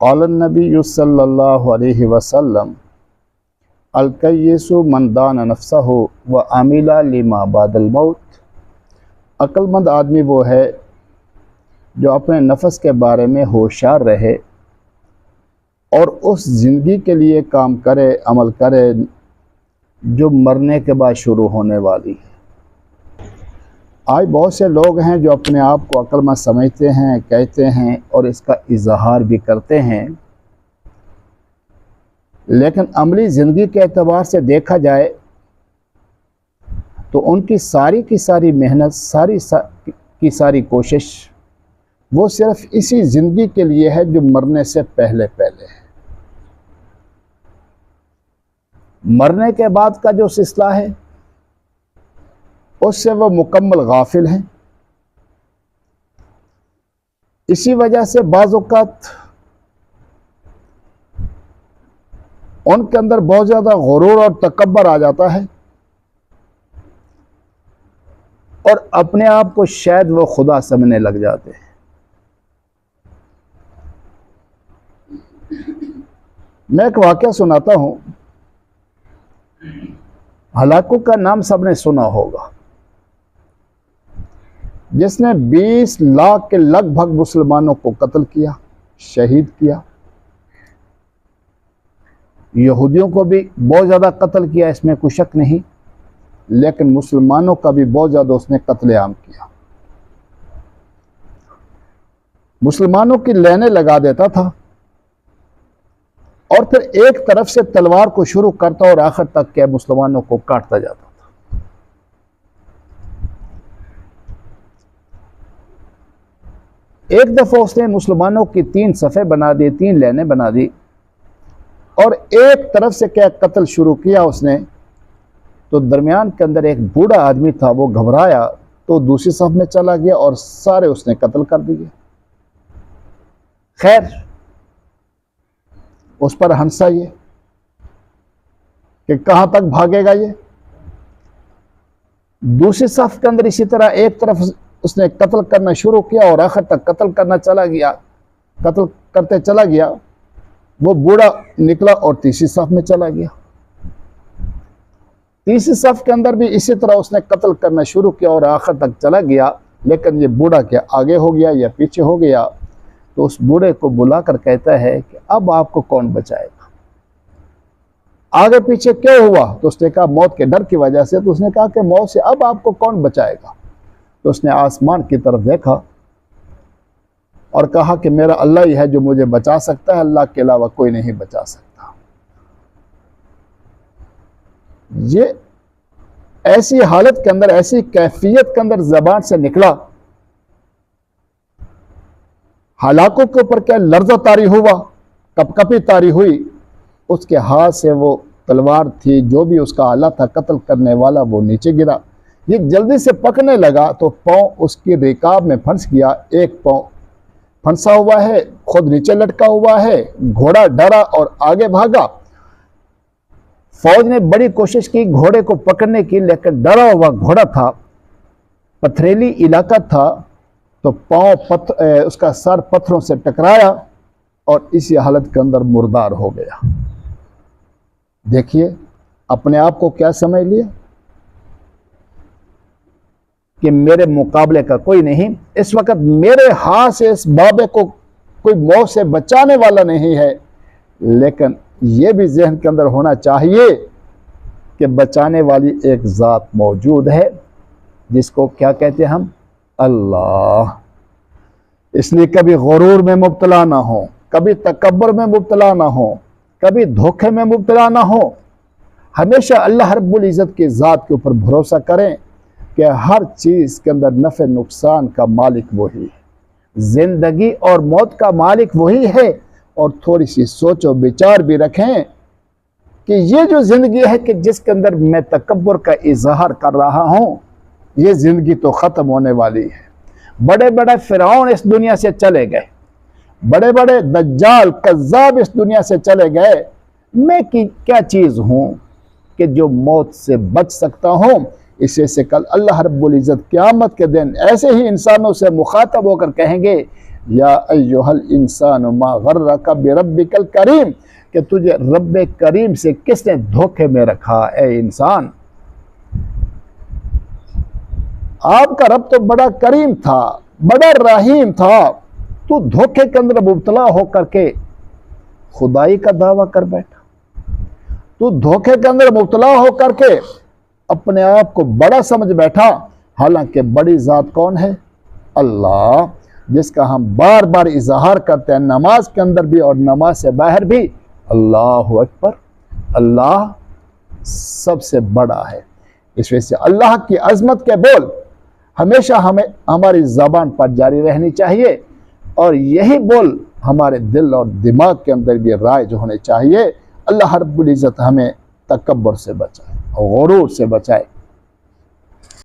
क़ालन नबी सल्लल्लाहु अलैहि वसल्लम अल-कय्यिसु मन दान नफ्सहु व अमिला लिमा बादल मौत। अक्लमंद आदमी वो है जो अपने नफ्स के बारे में होशियार रहे और उस ज़िंदगी के लिए काम करे, अमल करे जो मरने के बाद शुरू होने वाली है। आज बहुत से लोग हैं जो अपने आप को अक्लमंद समझते हैं, कहते हैं और इसका इजहार भी करते हैं, लेकिन अमली ज़िंदगी के एतबार से देखा जाए तो उनकी सारी की सारी मेहनत, की सारी कोशिश वो सिर्फ इसी ज़िंदगी के लिए है जो मरने से पहले पहले है। मरने के बाद का जो सिलसिला है उससे वो मुकम्मल गाफिल हैं। इसी वजह से बाज़ औक़ात उनके अंदर बहुत ज़्यादा गुरूर और तकब्बर आ जाता है और अपने आप को शायद वो खुदा समझने लग जाते हैं। मैं एक वाक़या सुनाता हूँ। हलाकू का नाम सबने सुना होगा, जिसने 20 लाख के लगभग मुसलमानों को कत्ल किया, शहीद किया। यहूदियों को भी बहुत ज़्यादा कत्ल किया, इसमें कोई शक नहीं, लेकिन मुसलमानों का भी बहुत ज़्यादा उसने कत्लेआम किया। मुसलमानों की लाइनें लगा देता था और फिर एक तरफ से तलवार को शुरू करता और आखिर तक के मुसलमानों को काटता जाता था। एक दफ़ा उसने मुसलमानों की 3 सफ़े बना दी, 3 लाइनें बना दी और एक तरफ से क्या कत्ल शुरू किया उसने, तो दरमियान के अंदर एक बूढ़ा आदमी था, वो घबराया तो दूसरी सफ में चला गया और सारे उसने कत्ल कर दिए। खैर, उस पर हंसा ये कि कहां तक भागेगा ये। दूसरी सफ के अंदर इसी तरह एक तरफ उसने कत्ल करना शुरू किया और आखिर तक कत्ल करते चला गया। वो बूढ़ा निकला और तीसरी सफ में चला गया। तीसरी सफ के अंदर भी इसी तरह उसने कत्ल करना शुरू किया और आखिर तक चला गया, लेकिन ये बूढ़ा क्या आगे हो गया या पीछे हो गया। तो उस बूढ़े को बुलाकर कहता है कि अब आपको कौन बचाएगा, आगे पीछे क्यों हुआ? तो उसने कहा मौत के डर की वजह से। तो उसने कहा कि मौत से अब आपको कौन बचाएगा? तो उसने आसमान की तरफ देखा और कहा कि मेरा अल्लाह ही है जो मुझे बचा सकता है, अल्लाह के अलावा कोई नहीं बचा सकता। ये ऐसी हालत के अंदर, ऐसी कैफियत के अंदर ज़बान से निकला। हलाकों के ऊपर क्या लर्ज़ा तारी हुआ, कपकपी तारी हुई। उसके हाथ से वो तलवार थी, जो भी उसका आला था कत्ल करने वाला, वो नीचे गिरा। ये जल्दी से पकने लगा तो पाँव उसकी रिकाब में फंस गया। एक पाँव फंसा हुआ है, खुद नीचे लटका हुआ है। घोड़ा डरा और आगे भागा। फौज ने बड़ी कोशिश की घोड़े को पकड़ने की, लेकिन डरा हुआ घोड़ा था, पथरीली इलाका था, तो पाँव उसका सर पत्थरों से टकराया और इसी हालत के अंदर मुर्दार हो गया। देखिए अपने आप को क्या समझ लिया कि मेरे मुकाबले का कोई नहीं, इस वक्त मेरे हाथ से इस बाबे को कोई मौत से बचाने वाला नहीं है। लेकिन यह भी ज़हन के अंदर होना चाहिए कि बचाने वाली एक ज़ात मौजूद है, जिसको क्या कहते हैं हम? अल्लाह। इसलिए कभी गुरूर में मुब्तला ना हो, कभी तकब्बर में मुब्तला ना हो, कभी धोखे में मुब्तला ना हो। हमेशा अल्लाह रब्बुल इज़्ज़त की ज़ात के ऊपर भरोसा करें कि हर चीज़ के अंदर नफ़े नुकसान का मालिक वही है, ज़िंदगी और मौत का मालिक वही है। और थोड़ी सी सोचो विचार भी रखें कि ये जो ज़िंदगी है कि जिसके अंदर मैं तकब्बुर का इजहार कर रहा हूँ, ये ज़िंदगी तो ख़त्म होने वाली है। बड़े बड़े फ़िरौन इस दुनिया से चले गए, बड़े बड़े दज्जाल कज़्ज़ाब इस दुनिया से चले गए। मैं की क्या चीज़ हूँ कि जो मौत से बच सकता हूँ? इसे से कल अल्लाह रब्बुल इज़्ज़त क़यामत के दिन ऐसे ही इंसानों से मुखातब होकर कहेंगे, या अय्युहल इंसान मा गर्रका बिरब्बिकल करीम, कि तुझे रब करीम से किसने धोखे में रखा। ए इंसान, आपका रब तो बड़ा करीम था, बड़ा रहीम था, तू धोखे के अंदर मुब्तला होकर के खुदाई का दावा कर बैठा। तू धोखे के अंदर मुब्तला होकर के अपने आप को बड़ा समझ बैठा, हालांकि बड़ी ज़ात कौन है? अल्लाह, जिसका हम बार बार इजहार करते हैं नमाज के अंदर भी और नमाज से बाहर भी। अल्लाह अकबर, अल्लाह सबसे बड़ा है। इस वजह से अल्लाह की अजमत के बोल हमेशा हमें हमारी ज़बान पर जारी रहनी चाहिए और यही बोल हमारे दिल और दिमाग के अंदर भी राइज होने चाहिए। अल्लाह रब्बुल इज़्ज़त हमें तकब्बुर से बचाए और गुरूर से बचाए।